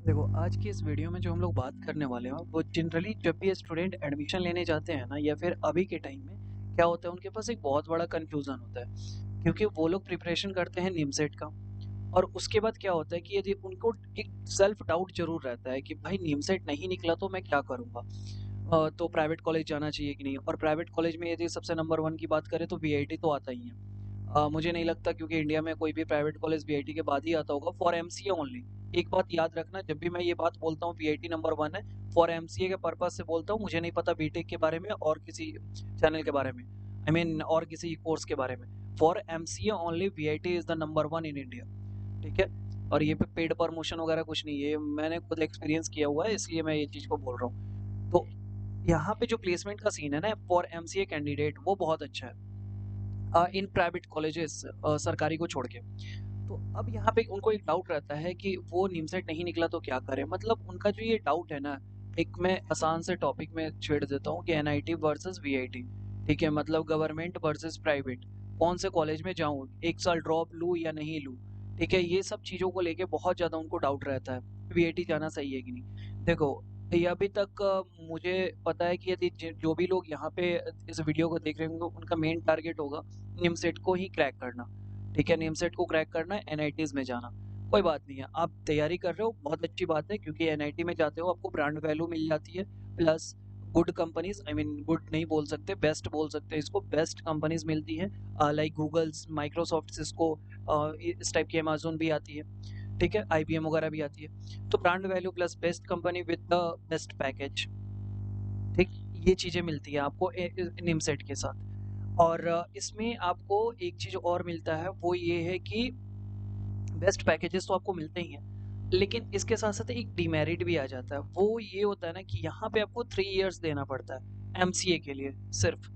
देखो, आज की इस वीडियो में जो हम लोग बात करने वाले हैं वो जनरली जब भी स्टूडेंट एडमिशन लेने जाते हैं ना या फिर अभी के टाइम में क्या होता है उनके पास एक बहुत बड़ा कंफ्यूजन होता है क्योंकि वो लोग प्रिपरेशन करते हैं नीमसेट का। और उसके बाद क्या होता है कि यदि उनको एक सेल्फ डाउट जरूर रहता है कि भाई नीमसेट नहीं निकला तो मैं क्या करूंगा। तो प्राइवेट कॉलेज जाना चाहिए कि नहीं, और प्राइवेट कॉलेज में यदि सबसे नंबर वन की बात करें तो वीआईटी तो आता ही है। मुझे नहीं लगता क्योंकि इंडिया में कोई भी प्राइवेट कॉलेज वीआईटी के बाद ही आता होगा फॉर एमसीए ओनली। एक बात याद रखना, जब भी मैं ये बात बोलता हूँ वीआईटी नंबर वन है, फॉर एमसीए के पर्पज से बोलता हूँ। मुझे नहीं पता बीटेक के बारे में और किसी चैनल के बारे में, आई मीन और किसी कोर्स के बारे में। For MCA only VIT is the number one in India. ठीक है। और ये पे पेड प्रमोशन वगैरह कुछ नहीं है, ये मैंने खुद एक्सपीरियंस किया हुआ है इसलिए मैं ये चीज़ को बोल रहा हूँ। तो यहाँ पे जो प्लेसमेंट का सीन है ना फॉर एमसीए कैंडिडेट वो बहुत अच्छा है इन प्राइवेट कॉलेजेस, सरकारी को छोड़ के। तो अब यहाँ पे उनको एक डाउट रहता है कि वो नीमसेट नहीं निकला तो क्या करें। मतलब उनका जो ये डाउट है ना, एक मैं आसान से टॉपिक में छेड़ देता हूँ कि एनआईटी वर्सेस वीआईटी। ठीक है, मतलब गवर्नमेंट वर्सेस प्राइवेट, कौन से कॉलेज में जाऊँ, एक साल ड्रॉप लूँ या नहीं लूँ। ठीक है, ये सब चीज़ों को लेके बहुत ज़्यादा उनको डाउट रहता है, वीआईटी जाना सही है कि नहीं। देखो, ये अभी तक मुझे पता है कि यदि जो भी लोग यहाँ पे इस वीडियो को देख रहे होंगे उनका मेन टारगेट होगा निमसेट को ही क्रैक करना। ठीक है, नेमसेट को क्रैक करना है, एनआईटीज में जाना। कोई बात नहीं है, आप तैयारी कर रहे हो, बहुत अच्छी बात है, क्योंकि एनआईटी में जाते हो आपको ब्रांड वैल्यू मिल जाती है। Plus good companies, I mean good नहीं बोल सकते, बेस्ट बोल सकते हैं इसको, बेस्ट कंपनीज मिलती है। लाइक गूगल्स, माइक्रोसॉफ्ट, सिस्को, इस टाइप की अमेजोन भी आती है। ठीक है, आईबीएम वगैरह भी आती है। तो brand value plus best company with the best package. ठीक, ये चीज़ें मिलती है आपको निमसेट के साथ। और इसमें आपको एक चीज़ और मिलता है, वो ये है कि बेस्ट पैकेजेस तो आपको मिलते ही हैं, लेकिन इसके साथ साथ एक डिमेरिट भी आ जाता है। वो ये होता है ना कि यहाँ पे आपको 3 इयर्स देना पड़ता है एमसीए के लिए सिर्फ।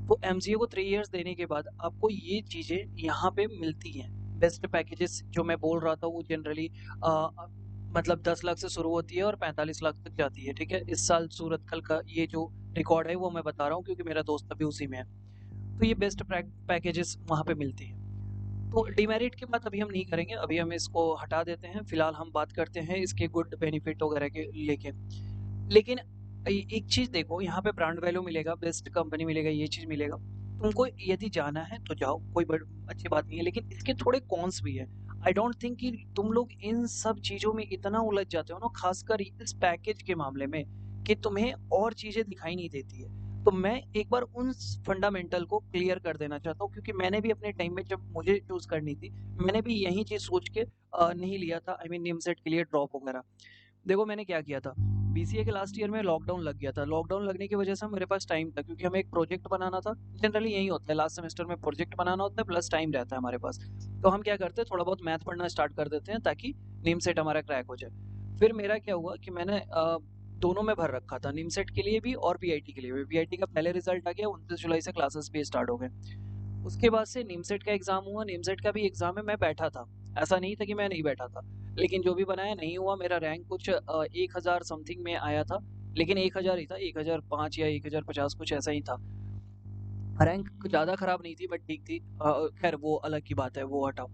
तो एमसीए को 3 इयर्स देने के बाद आपको ये चीज़ें यहाँ पे मिलती हैं। बेस्ट पैकेजेस जो मैं बोल रहा था वो जनरली मतलब 10 लाख से शुरू होती है और 45 लाख तक जाती है। ठीक है, इस साल सूरतकल का ये जो रिकॉर्ड है वो मैं बता रहा हूँ क्योंकि मेरा दोस्त अभी उसी में है। तो ये बेस्ट पैकेजेस वहाँ पे मिलती हैं। तो डिमेरिट की बात अभी हम नहीं करेंगे, अभी हम इसको हटा देते हैं। फिलहाल हम बात करते हैं इसके गुड बेनिफिट वगैरह के लेके। लेकिन एक चीज देखो, यहाँ पे ब्रांड वैल्यू मिलेगा, बेस्ट कंपनी मिलेगा, ये चीज मिलेगा। तुमको यदि जाना है तो जाओ, कोई बड़ी अच्छी बात नहीं है, लेकिन इसके थोड़े कॉन्स भी है। आई डोंट थिंक कि तुम लोग इन सब चीजों में इतना उलझ जाते हो ना, खासकर इस पैकेज के मामले में, कि तुम्हें और चीजें दिखाई नहीं देती है। तो मैं एक बार उन फंडामेंटल को क्लियर कर देना चाहता हूँ, क्योंकि मैंने भी अपने टाइम में जब मुझे चूज करनी थी, मैंने भी यही चीज सोच के नहीं लिया था, आई मीन निमसेट के लिए ड्रॉप वगैरह। देखो मैंने क्या किया था, बीसीए के लास्ट ईयर में लॉकडाउन लग गया था। लॉकडाउन लगने की वजह से मेरे पास टाइम था, क्योंकि हमें एक प्रोजेक्ट बनाना था। जनरली यही होता है, लास्ट सेमेस्टर में प्रोजेक्ट बनाना होता है प्लस टाइम रहता है हमारे पास। तो हम क्या करते हैं, थोड़ा बहुत मैथ पढ़ना स्टार्ट कर देते हैं ताकि नीम सेट हमारा क्रैक हो जाए। फिर मेरा क्या हुआ कि मैंने दोनों में भर रखा था, नीम सेट के लिए भी और पीआईटी के लिए भी। पीआईटी का पहले रिजल्ट आ गया, 29 जुलाई से क्लासेस भी स्टार्ट हो गए। उसके बाद से नीमसेट का एग्जाम हुआ, नीमसेट का भी एग्जाम में मैं बैठा था, ऐसा नहीं था कि मैं नहीं बैठा था। लेकिन जो भी बनाया नहीं हुआ, मेरा रैंक कुछ 1,000 समथिंग में आया था। लेकिन 1,000 ही था, 1,005 या 1,050 कुछ ऐसा ही था। रैंक ज़्यादा खराब नहीं थी बट ठीक थी। खैर वो अलग की बात है, वो हटाओ।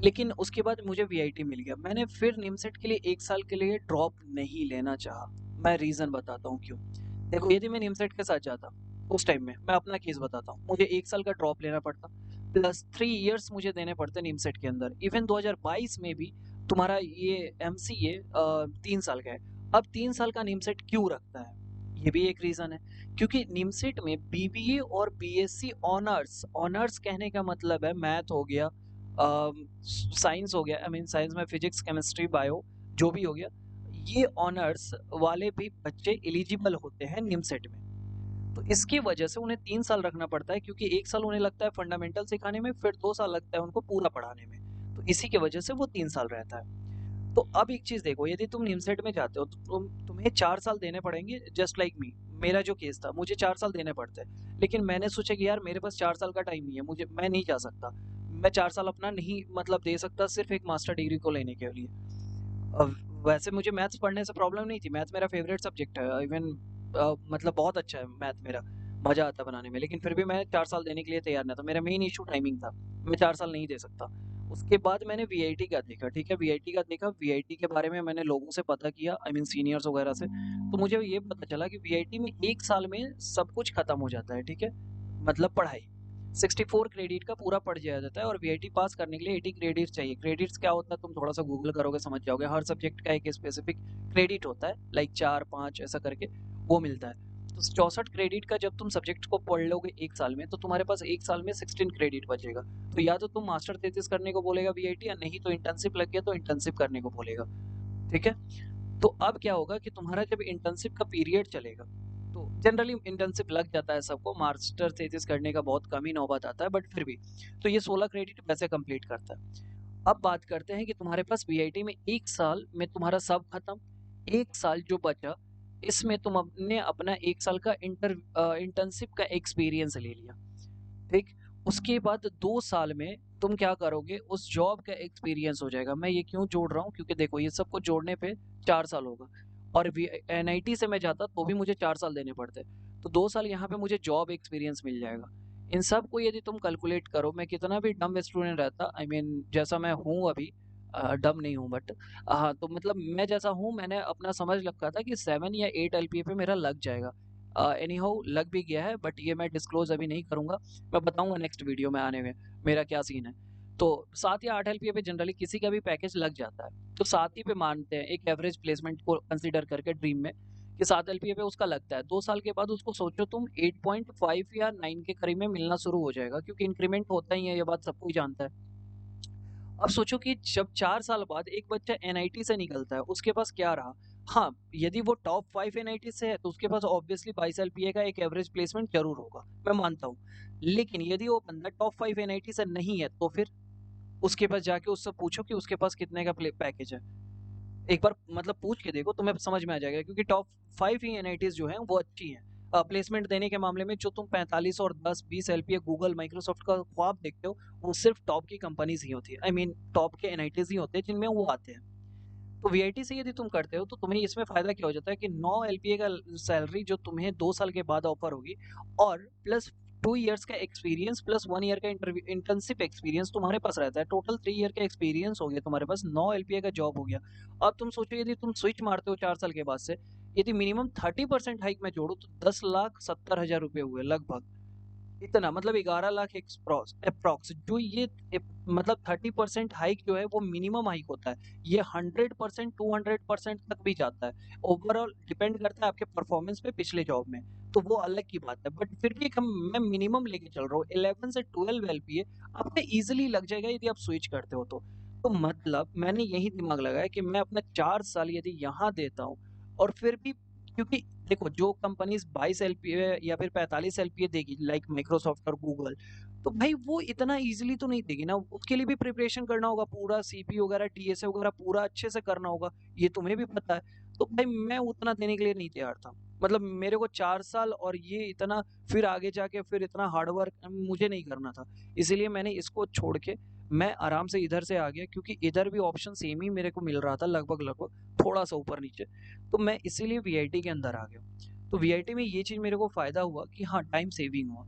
लेकिन उसके बाद मुझे वीआईटी मिल गया। मैंने फिर निमसेट के लिए 1 साल के लिए ड्रॉप नहीं लेना चाहा। मैं रीज़न बताता हूँ क्यों। देखो, यदि मैं निमसेट के साथ जाता उस टाइम में, मैं अपना केस बताता हूँ, मुझे 1 साल का ड्रॉप लेना पड़ता, प्लस 3 इयर्स मुझे देने पड़ते निमसेट के अंदर। इवन 2022 में भी तुम्हारा ये एमसीए 3 साल का है। अब 3 साल का निमसेट क्यों रखता है, ये भी एक रीज़न है। क्योंकि निमसेट में बीबीए और बीएससी ऑनर्स, ऑनर्स कहने का मतलब है मैथ हो गया, साइंस हो गया, आई मीन साइंस में फिजिक्स केमिस्ट्री बायो, जो भी हो गया, ये ऑनर्स वाले भी बच्चे एलिजिबल होते हैं निमसेट में। तो इसकी वजह से उन्हें 3 साल रखना पड़ता है, क्योंकि 1 साल उन्हें लगता है फंडामेंटल सिखाने में, फिर 2 साल लगता है उनको पूरा पढ़ाने में। तो इसी की वजह से वो 3 साल रहता है। तो अब एक चीज देखो, यदि तुम निमसेट में जाते हो तो तुम्हें 4 साल देने पड़ेंगे, जस्ट लाइक मी। मेरा जो केस था, मुझे 4 साल देने पड़ते हैं, लेकिन मैंने सोचा कि यार मेरे पास 4 साल का टाइम नहीं है, मुझे, मैं नहीं जा सकता। मैं 4 साल अपना नहीं मतलब दे सकता सिर्फ एक मास्टर डिग्री को लेने के लिए। अब वैसे मुझे मैथ्स पढ़ने से प्रॉब्लम नहीं थी, मैथ मेरा फेवरेट सब्जेक्ट है। इवन मतलब बहुत अच्छा है मैथ मेरा, मजा आता है बनाने में। लेकिन फिर भी मैं 4 साल देने के लिए तैयार नहीं था, मेरा मेन इशू टाइमिंग था, मैं 4 साल नहीं दे सकता। उसके बाद मैंने वीआईटी का देखा, ठीक है? वीआईटी का देखा, वीआईटी के बारे में मैंने लोगों से पता किया, आई मीन सीनियर्स वगैरह से। तो मुझे ये पता चला कि वीआईटी में 1 साल में सब कुछ खत्म हो जाता है, ठीक है? मतलब पढ़ाई। 64 क्रेडिट का पूरा पढ़ जाया जाता है और वीआईटी पास करने के लिए 80 क्रेडिट्स चाहिए। क्रेडिट्स क्या होता है तुम थोड़ा-सा गूगल करोगे समझ जाओगे। हर सब्जेक्ट का एक स्पेसिफिक क्रेडिट होता है, लाइक 4-5 ऐसा करके वो मिलता है। तो 64 क्रेडिट का जब तुम सब्जेक्ट को पढ़ लोगे 1 साल में, तो तुम्हारे पास 1 साल में 16 क्रेडिट बचेगा। तो या तो तुम मास्टर थीसिस करने को बोलेगा वीआईटी, या नहीं तो इंटर्नशिप लग गया तो इंटर्नशिप करने को बोलेगा, ठीक है? तो अब क्या होगा कि तुम्हारा जब इंटर्नशिप का पीरियड चलेगा, तो जनरली इंटर्नशिप लग जाता है सबको, मास्टर थीसिस करने का बहुत कम ही नौबत आता है, बट फिर भी तो ये 16 क्रेडिट वैसे कंप्लीट करता है। अब बात करते हैं कि तुम्हारे पास वीआईटी में 1 साल में तुम्हारा सब खत्म, 1 साल जो बचा इसमें तुम अपने अपना 1 साल का इंटर्नशिप का एक्सपीरियंस ले लिया, ठीक? उसके बाद 2 साल में तुम क्या करोगे, उस जॉब का एक्सपीरियंस हो जाएगा। मैं ये क्यों जोड़ रहा हूँ, क्योंकि देखो ये सब कुछ जोड़ने पे 4 साल होगा, और एनआईटी से मैं जाता तो भी मुझे 4 साल देने पड़ते, तो 2 साल यहाँ पे मुझे जॉब एक्सपीरियंस मिल जाएगा। इन सब को यदि तुम कैलकुलेट करो, मैं कितना भी डम स्टूडेंट रहता, आई मीन जैसा मैं हूँ अभी, डम नहीं हूँ बट हाँ, तो मतलब मैं जैसा हूँ, मैंने अपना समझ रखा था कि 7 या 8 एलपीए पे मेरा लग जाएगा। एनी हाउ लग भी गया है, बट ये मैं डिस्क्लोज अभी नहीं करूंगा, मैं बताऊंगा नेक्स्ट वीडियो में आने में मेरा क्या सीन है। तो 7 या 8 एलपीए पे जनरली किसी का भी पैकेज लग जाता है, तो 7 ही पे मानते हैं एक एवरेज प्लेसमेंट को कंसीडर करके ड्रीम में, कि 7 एलपीए पे उसका लगता है। 2 साल के बाद उसको सोचो तुम 8.5 या 9 के करीब में मिलना शुरू हो जाएगा, क्योंकि इंक्रीमेंट होता ही है, ये बात सबको ही जानता है। अब सोचो कि जब 4 साल बाद एक बच्चा एनआईटी से निकलता है, उसके पास क्या रहा? हाँ, यदि वो टॉप 5 एनआईटी से है, तो उसके पास ऑब्वियसली 22 एलपीए का एक एवरेज प्लेसमेंट ज़रूर होगा, मैं मानता हूँ। लेकिन यदि वो बंदा टॉप 5 एनआईटी से नहीं है, तो फिर उसके पास जाके उससे पूछो कि उसके पास कितने का पैकेज है। एक बार मतलब पूछ के देखो, तुम्हें समझ में आ जाएगा, क्योंकि टॉप 5 ही एनआईटीज़ जो हैं वो अच्छी हैं। प्लेसमेंट देने के मामले में जो तुम 45 और 10-20 एलपीए गूगल, माइक्रोसॉफ्ट का ख्वाब देखते हो, वो सिर्फ टॉप की कंपनीज ही होती है, आई मीन टॉप के एनआईटीज़ ही होते हैं जिनमें वो आते हैं। तो वीआईटी से यदि तुम करते हो, तो तुम्हें इसमें फायदा क्या हो जाता है कि 9 एलपीए का सैलरी जो तुम्हें 2 साल के बाद ऑफर होगी, और प्लस 2 इयर्स का एक्सपीरियंस प्लस 1 ईयर का इंटर्नशिप एक्सपीरियंस तुम्हारे पास रहता है। टोटल 3 ईयर का एक्सपीरियंस हो गया तुम्हारे पास, 9 एलपीए का जॉब हो गया। अब तुम सोचो यदि तुम स्विच मारते हो 4 साल के बाद से, यदि मिनिमम 30% हाइक में जोड़ो, तो 10,70,000 रुपए हुए लगभग। इतना मतलब 11 लाख अप्रॉक्स, जो ये मतलब 30% हाइक जो है वो मिनिमम हाइक होता है। ये 100% 200% तक भी जाता है। ओवरऑल डिपेंड करता है आपके परफॉर्मेंस पे पिछले जॉब में, तो वो अलग की बात है, बट फिर भी हम मैं मिनिमम लेके चल रहा हूँ। 11 से 12 एलपीए आप पे इजिली लग जाएगा यदि आप स्विच करते हो तो मतलब मैंने यही दिमाग लगाया कि मैं अपना 4 साल यदि यहाँ देता हूँ, और फिर भी, क्योंकि देखो जो कंपनीज 22 एलपीए या फिर 45 एलपीए देगी, लाइक माइक्रोसॉफ्ट और गूगल, तो भाई वो इतना इजीली तो नहीं देगी ना, उसके लिए भी प्रिपरेशन करना होगा, पूरा सीपी वगैरह टीएसए वगैरह पूरा अच्छे से करना होगा, ये तुम्हें भी पता है। तो भाई मैं उतना देने के लिए नहीं तैयार था, मतलब मेरे को 4 साल और ये इतना, फिर आगे जाके फिर इतना हार्डवर्क मुझे नहीं करना था। इसीलिए मैंने इसको छोड़ के मैं आराम से इधर से आ गया, क्योंकि इधर भी ऑप्शन सेम ही मेरे को मिल रहा था, लगभग लगभग थोड़ा सा ऊपर नीचे। तो मैं इसीलिए वीआईटी के अंदर आ गया। तो वीआईटी में ये चीज़ मेरे को फ़ायदा हुआ कि हाँ, टाइम सेविंग हुआ।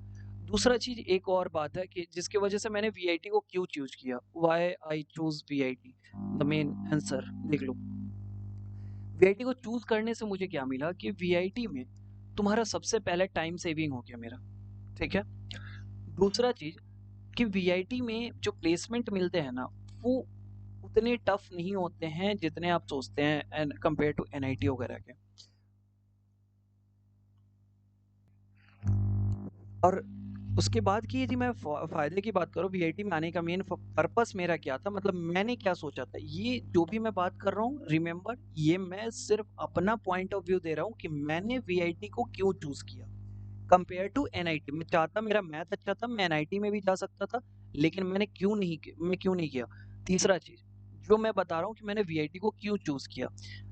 दूसरा चीज़ एक और बात है कि जिसकी वजह से मैंने वीआईटी को क्यों चूज़ किया, why I choose VIT, the main answer देख लो। वीआईटी को चूज़ करने से मुझे क्या मिला कि वीआईटी में तुम्हारा सबसे पहले टाइम सेविंग हो गया मेरा, ठीक है? दूसरा चीज़ कि वीआईटी में जो प्लेसमेंट मिलते हैं ना, वो उतने टफ नहीं होते हैं जितने आप सोचते हैं एंड कंपेयर टू एनआईटी वगैरह के। और उसके बाद की यदि मैं फ़ायदे की बात करूँ, वीआईटी में आने का मेन पर्पस मेरा क्या था, मतलब मैंने क्या सोचा था, ये जो भी मैं बात कर रहा हूँ, रिमेंबर ये मैं सिर्फ अपना पॉइंट ऑफ व्यू दे रहा हूँ कि मैंने वीआईटी को क्यों चूज किया कंपेयर टू एनआईटी। मैं चाहता, मेरा मैथ अच्छा था, मैं एनआईटी में भी जा सकता था, लेकिन मैं क्यों नहीं किया। तीसरा चीज जो मैं बता रहा हूँ कि मैंने वीआईटी को क्यों चूज किया,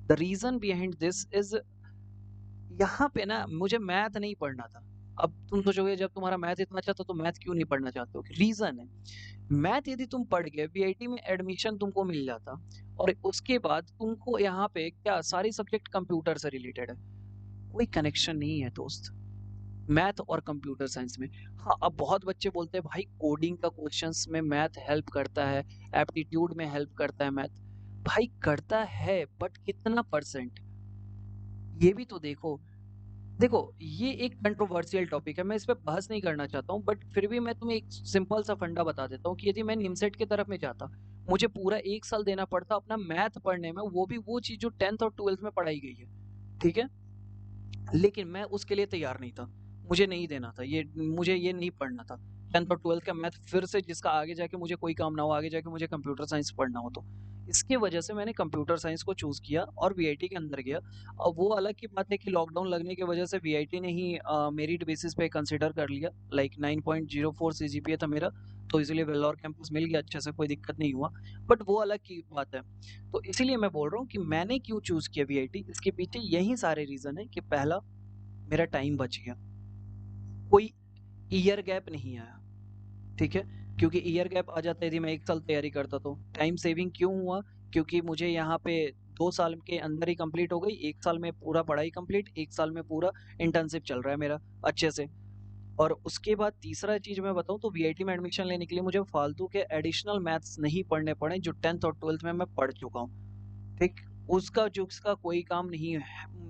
the reason behind this is, यहाँ पे ना मुझे मैथ नहीं पढ़ना था। अब तुम सोचोगे जब तुम्हारा मैथ इतना अच्छा था तो मैथ क्यों नहीं पढ़ना चाहते हो, रीजन है, मैथ यदि तुम पढ़ गए वीआईटी में एडमिशन तुमको मिल जाता, और उसके बाद तुमको यहाँ पे क्या सारी सब्जेक्ट कंप्यूटर से रिलेटेड है, कोई कनेक्शन नहीं है दोस्त। मैथ और कंप्यूटर साइंस में। हाँ, अब बहुत बच्चे बोलते हैं भाई कोडिंग का क्वेश्चंस में मैथ हेल्प करता है, एप्टीट्यूड में हेल्प करता है मैथ। भाई करता है बट कितना परसेंट, ये भी तो देखो। देखो, ये एक कंट्रोवर्शियल टॉपिक है, मैं इस पे बहस नहीं करना चाहता हूँ, बट फिर भी मैं तुम्हें एक सिंपल सा फंडा बता देता हूँ कि यदि मैं निमसेट की तरफ में जाता, मुझे पूरा 1 साल देना पड़ता अपना मैथ पढ़ने में, वो भी वो चीज़ जो 10th और 12th में पढ़ाई गई है, ठीक है? लेकिन मैं उसके लिए तैयार नहीं था, मुझे नहीं देना था, ये मुझे ये नहीं पढ़ना था। 10th और 12th का मैथ फिर से जिसका आगे जाके मुझे कोई काम ना हो, आगे जाके मुझे कंप्यूटर साइंस पढ़ना हो तो। इसकी वजह से मैंने कंप्यूटर साइंस को चूज़ किया और वीआईटी के अंदर गया। अब वो अलग की बात है कि लॉकडाउन लगने की वजह से वीआईटी ने ही मेरिट बेसिस पे कंसिडर कर लिया, लाइक 9.04 सीजीपीए था मेरा, तो इसलिए वेल्लोर कैंपस मिल गया अच्छे से, कोई दिक्कत नहीं हुआ। बट वो अलग की बात है। तो इसीलिए मैं बोल रहा हूँ कि मैंने क्यों चूज़ किया वीआईटी, इसके पीछे यही सारे रीज़न है कि पहला, मेरा टाइम बच गया, कोई ईयर गैप नहीं आया, ठीक है? क्योंकि ईयर गैप आ जाता यदि मैं 1 साल तैयारी करता तो। टाइम सेविंग क्यों हुआ? क्योंकि मुझे यहाँ पे 2 साल के अंदर ही कंप्लीट हो गई, 1 साल में पूरा पढ़ाई कंप्लीट, 1 साल में पूरा इंटर्नशिप चल रहा है मेरा अच्छे से। और उसके बाद तीसरा चीज़ मैं बताऊँ तो वीआईटी में एडमिशन लेने के लिए मुझे फालतू के एडिशनल मैथ्स नहीं पढ़ने पड़े जो 10th और 12th में मैं पढ़ चुका हूँ, ठीक? उसका जो उसका कोई काम नहीं है,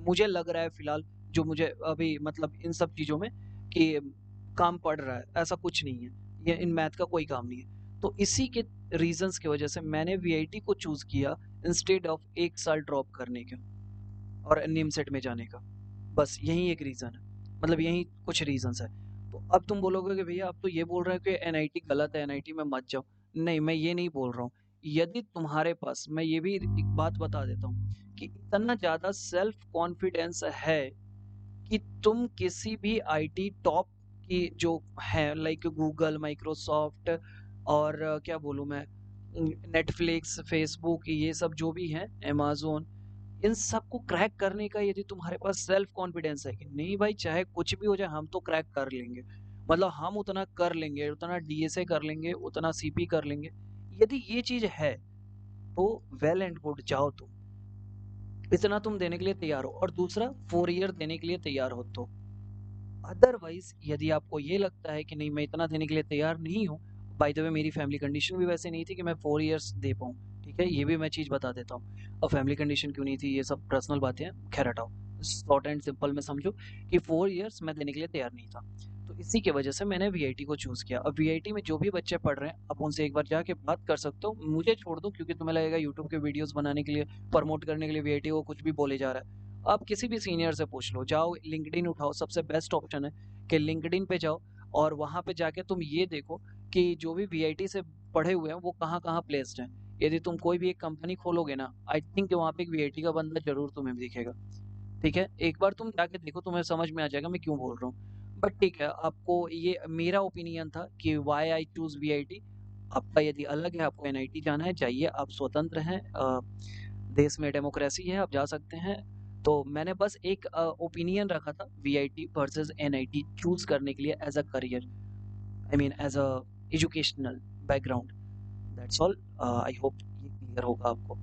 मुझे लग रहा है फिलहाल, जो मुझे अभी मतलब इन सब चीज़ों में कि काम पड़ रहा है, ऐसा कुछ नहीं है। ये इन मैथ का कोई काम नहीं है। तो इसी के रीज़न्स की वजह से मैंने वीआईटी को चूज़ किया इंस्टेड ऑफ 1 साल ड्रॉप करने के और निमसेट में जाने का। बस यही एक रीज़न है। मतलब यही कुछ रीज़न्स हैं। तो अब तुम बोलोगे कि भैया आप तो ये बोल रहे हो कि एनआईटी गलत है, एनआईटी में मत जाओ। नहीं, मैं ये नहीं बोल रहा हूँ। यदि तुम्हारे पास, मैं ये भी एक बात बता देता हूँ कि इतना ज़्यादा सेल्फ कॉन्फिडेंस है कि तुम किसी भी आईटी टॉप की जो है, लाइक गूगल, माइक्रोसॉफ्ट और क्या बोलूँ मैं, नेटफ्लिक्स, फेसबुक, ये सब जो भी हैं, अमेज़न, इन सबको क्रैक करने का यदि तुम्हारे पास सेल्फ कॉन्फिडेंस है कि नहीं भाई चाहे कुछ भी हो जाए हम तो क्रैक कर लेंगे, मतलब हम उतना कर लेंगे, उतना डीएसए कर लेंगे, उतना सीपी कर लेंगे, यदि ये चीज है तो वेल एंड गुड, जाओ तुम, इतना तुम देने के लिए तैयार हो, और दूसरा 4 ईयर देने के लिए तैयार हो तो। अदरवाइज यदि आपको ये लगता है कि नहीं मैं इतना देने के लिए तैयार नहीं हूँ, बाय द वे मेरी फैमिली कंडीशन भी वैसे नहीं थी कि मैं 4 ईयर्स दे पाऊँ, ठीक है, ये भी मैं चीज़ बता देता हूँ। और फैमिली कंडीशन क्यों नहीं थी ये सब पर्सनल बातें हैं, खैर हटाओ, शॉर्ट एंड सिंपल में समझो कि 4 ईयर्स मैं देने के लिए तैयार नहीं था। तो इसी की वजह से मैंने वीआईटी को चूज़ किया। अब वीआईटी में जो भी बच्चे पढ़ रहे हैं आप उनसे एक बार जाके बात कर सकते हो, मुझे छोड़ दो क्योंकि तुम्हें लगेगा यूट्यूब के वीडियोस बनाने के लिए, प्रमोट करने के लिए वीआईटी को कुछ भी बोले जा रहा है। आप किसी भी सीनियर से पूछ लो, जाओ लिंक्डइन उठाओ, सबसे बेस्ट ऑप्शन है कि लिंक्डइन पे जाओ और वहाँ पे जाके तुम ये देखो कि जो भी वीआईटी से पढ़े हुए हैं वो कहाँ कहाँ प्लेस्ड हैं। यदि तुम कोई भी एक कंपनी खोलोगे ना, आई थिंक वहाँ पे एक वीआईटी का बंदा जरूर तुम्हें दिखेगा, ठीक है? एक बार तुम जाके देखो, तुम्हें समझ में आ जाएगा मैं क्यों बोल रहा हूँ। बट ठीक है, आपको ये मेरा ओपिनियन था कि वाई आई चूज वीआईटी। आपका यदि अलग है, आपको एनआईटी जाना है, जाइए, आप स्वतंत्र हैं, देश में डेमोक्रेसी है, आप जा सकते हैं। तो मैंने बस एक ओपिनियन रखा था वीआईटी वर्सेस एनआईटी चूज करने के लिए as a career, I mean as a educational background, that's all. I hope ये क्लियर होगा आपको।